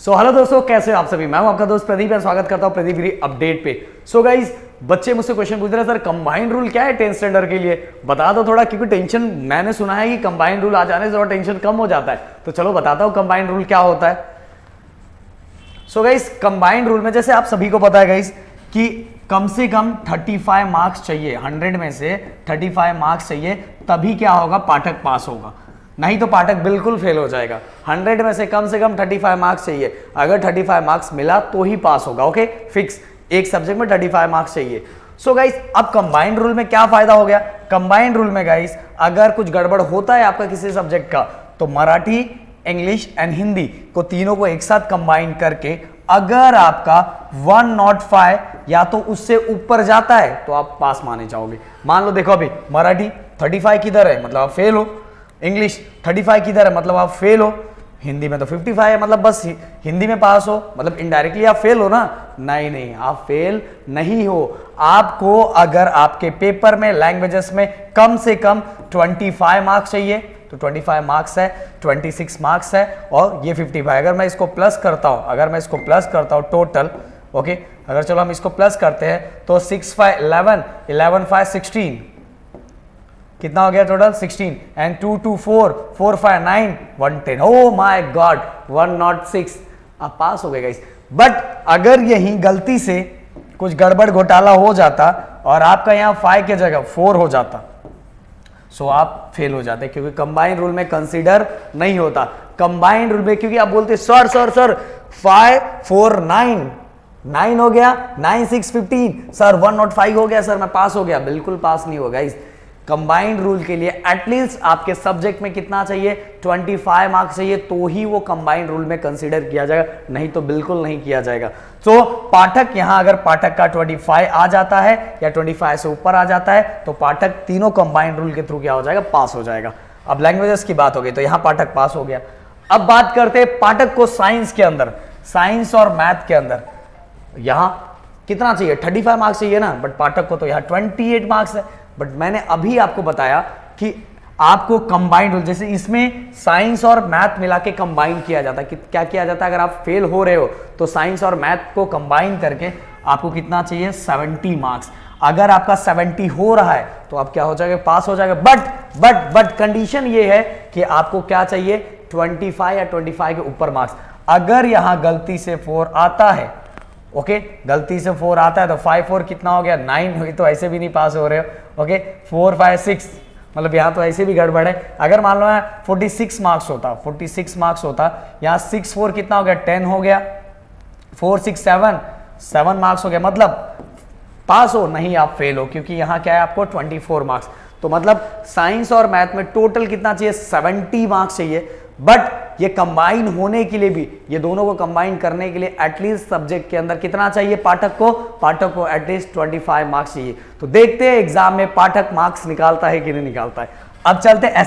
So hello दोस्तों, कैसे हो आप सभी। मैं हूं आपका दोस्त प्रदीप और स्वागत करता हूं प्रदीप गिरी अपडेट पे। सो गाइज, बच्चे मुझसे क्वेश्चन पूछ रहे हैं, सर कंबाइंड रूल क्या है 10th स्टैंडर्ड के लिए, बता दो थोड़ा, क्योंकि टेंशन मैंने सुना है कि कंबाइंड रूल आ जाने से और टेंशन कम हो जाता है। तो चलो बताता हूं कंबाइंड रूल क्या होता है। सो गाइज, कंबाइंड रूल में जैसे आप सभी को पता है गाइज कि कम से कम 35 मार्क्स चाहिए, 100 में से 35 मार्क्स चाहिए, तभी क्या होगा, पाठक पास होगा, नहीं तो पाठक बिल्कुल फेल हो जाएगा। 100 में से कम 35 मार्क्स चाहिए, अगर 35 मार्क्स मिला तो ही पास होगा। ओके, फिक्स, एक सब्जेक्ट में 35 मार्क्स चाहिए। सो गाइस, अब कंबाइंड रूल में क्या फायदा हो गया। कंबाइंड रूल में गाइस, अगर कुछ गड़बड़ होता है आपका किसी सब्जेक्ट का, तो मराठी, इंग्लिश एंड हिंदी को तीनों को एक साथ कंबाइन करके अगर आपका 105 या तो उससे ऊपर जाता है तो आप पास माने जाओगे। मान लो देखो, अभी मराठी 35 किधर है, मतलब आप फेल हो। इंग्लिश 35 किधर है, मतलब आप फेल हो। हिंदी में तो 55 है, मतलब बस हिंदी में पास हो, मतलब इनडायरेक्टली आप फेल हो ना। नहीं, आप फेल नहीं हो। आपको अगर आपके पेपर में लैंग्वेजेस में कम से कम 25 मार्क्स चाहिए, तो 25 मार्क्स है, 26 मार्क्स है और ये 55। अगर मैं इसको प्लस करता हूं, टोटल, ओके, अगर चलो हम इसको प्लस करते हैं तो 6 5 11 11 5 16, कितना हो गया total 16, and 2 2 4 4 5 9 110। Oh my God, 106, आप पास हो गए गाइस। बट अगर यही गलती से कुछ गड़बड़ घोटाला हो जाता और आपका यहाँ 5 की जगह 4 हो जाता, सो आप फेल हो जाते, क्योंकि कंबाइंड रूल में कंसीडर नहीं होता। कंबाइंड रूल में क्योंकि आप बोलते सर 5 4 9 हो गया, 9 6 15, सर 105 हो गया, सर मैं पास हो गया। बिल्कुल पास नहीं होगा गाइस। कंबाइंड रूल के लिए एटलीस्ट आपके सब्जेक्ट में कितना चाहिए, 25 मार्क्स चाहिए, तो ही वो कंबाइंड रूल में कंसीडर किया जाएगा, नहीं तो बिल्कुल नहीं किया जाएगा। तो पाठक यहां अगर पाठक का 25 आ जाता है या 25 से ऊपर आ जाता है, तो पाठक तीनों कंबाइंड रूल के थ्रू क्या हो जाएगा, पास हो जाएगा। अब लैंग्वेजेस की बात हो गई, तो यहां पाठक पास हो गया। अब बात करते हैं पाठक को साइंस के अंदर, साइंस और मैथ के अंदर यहां कितना चाहिए, 35 मार्क्स चाहिए ना, बट पाठक को तो यहां 28 मार्क्स है। बट मैंने अभी आपको बताया कि आपको कंबाइंड रूल, जैसे इसमें साइंस और मैथ मिला के कंबाइन किया जाता है। क्या किया जाता है, अगर आप फेल हो रहे हो तो साइंस और मैथ को कंबाइन करके आपको कितना चाहिए, 70 मार्क्स। अगर आपका 70 हो रहा है तो आप क्या हो जाएगा, पास हो जाएगा। बट कंडीशन ये है कि आपको क्या चाहिए, 25 या 25 के ऊपर मार्क्स। अगर यहां गलती से 4 आता है, ओके, गलती से 4 आता है तो 5 4 कितना हो गया, 9 हुई, तो ऐसे भी नहीं पास हो रहे हो। ओके, 4 5 6, मतलब यहाँ तो ऐसे भी गड़बड़ है। अगर मान लो 46 मार्क्स होता, 46 मार्क्स होता, यहाँ 6 4 कितना हो गया, 10 हो गया, 4 6 7 मार्क्स हो गया, मतलब पास हो, नहीं आप फेल हो, क्योंकि यहाँ क्या है आपको 24 मार्क्स। तो मतलब साइंस और मैथ में टोटल कितना चाहिए, 70 मार्क्स चाहिए। बट ये कंबाइन होने के लिए भी, ये दोनों को कंबाइन करने के लिए एटलीस्ट सब्जेक्ट के अंदर कितना चाहिए, पाठक को एटलीस्ट 25 मार्क्स चाहिए। तो देखते हैं एग्जाम में पाठक मार्क्स निकालता है कि नहीं निकालता है। अब चलते हैं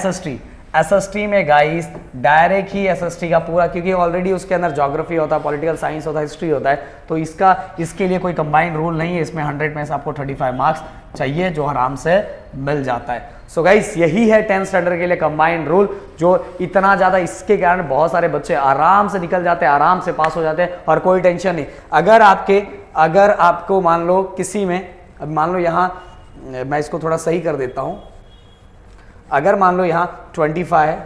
एसएसटी में गाइस, डायरेक्ट ही एसएसटी का पूरा, क्योंकि ऑलरेडी उसके अंदर ज्योग्राफी होता है, पॉलिटिकल साइंस होता है, हिस्ट्री होता है, तो इसके लिए कोई कंबाइंड रूल नहीं है। इसमें 100 में से आपको 35 मार्क्स चाहिए, जो आराम से मिल जाता है। सो गाइस, यही है 10th स्टैंडर्ड के लिए कंबाइंड रूल, जो इतना ज्यादा, इसके कारण बहुत सारे बच्चे आराम से निकल जाते हैं, आराम से पास हो जाते हैं और कोई टेंशन नहीं। अगर आपको मान लो किसी में, अब मान लो यहां मैं इसको थोड़ा सही कर देता हूं, अगर मान लो यहां 25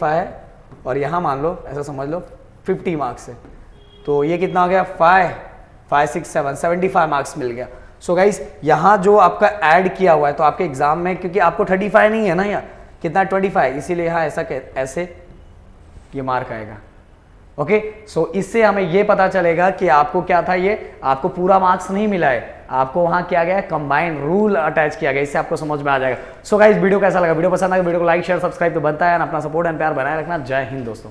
है और यहां मान लो ऐसा समझ लो 50 मार्क्स है, तो ये कितना हो गया, 5 6 7 75 मार्क्स मिल गया। सो गाइस, यहां जो आपका ऐड किया हुआ है, तो आपके एग्जाम में, क्योंकि आपको 35 नहीं है ना, यहाँ कितना 25, इसीलिए यहां ऐसे ये मार्क आएगा। ओके, सो इससे हमें ये पता चलेगा कि आपको क्या था, ये आपको पूरा मार्क्स नहीं मिला है, आपको वहां किया गया कंबाइंड रूल अटैच किया गया, इससे आपको समझ में आ जाएगा। सो गाइस, वीडियो कैसा लगा, वीडियो पसंद आएगा, वीडियो को लाइक शेयर सब्सक्राइब तो बनता है, अपना सपोर्ट एंड प्यार बनाए रखना। जय हिंद दोस्तों।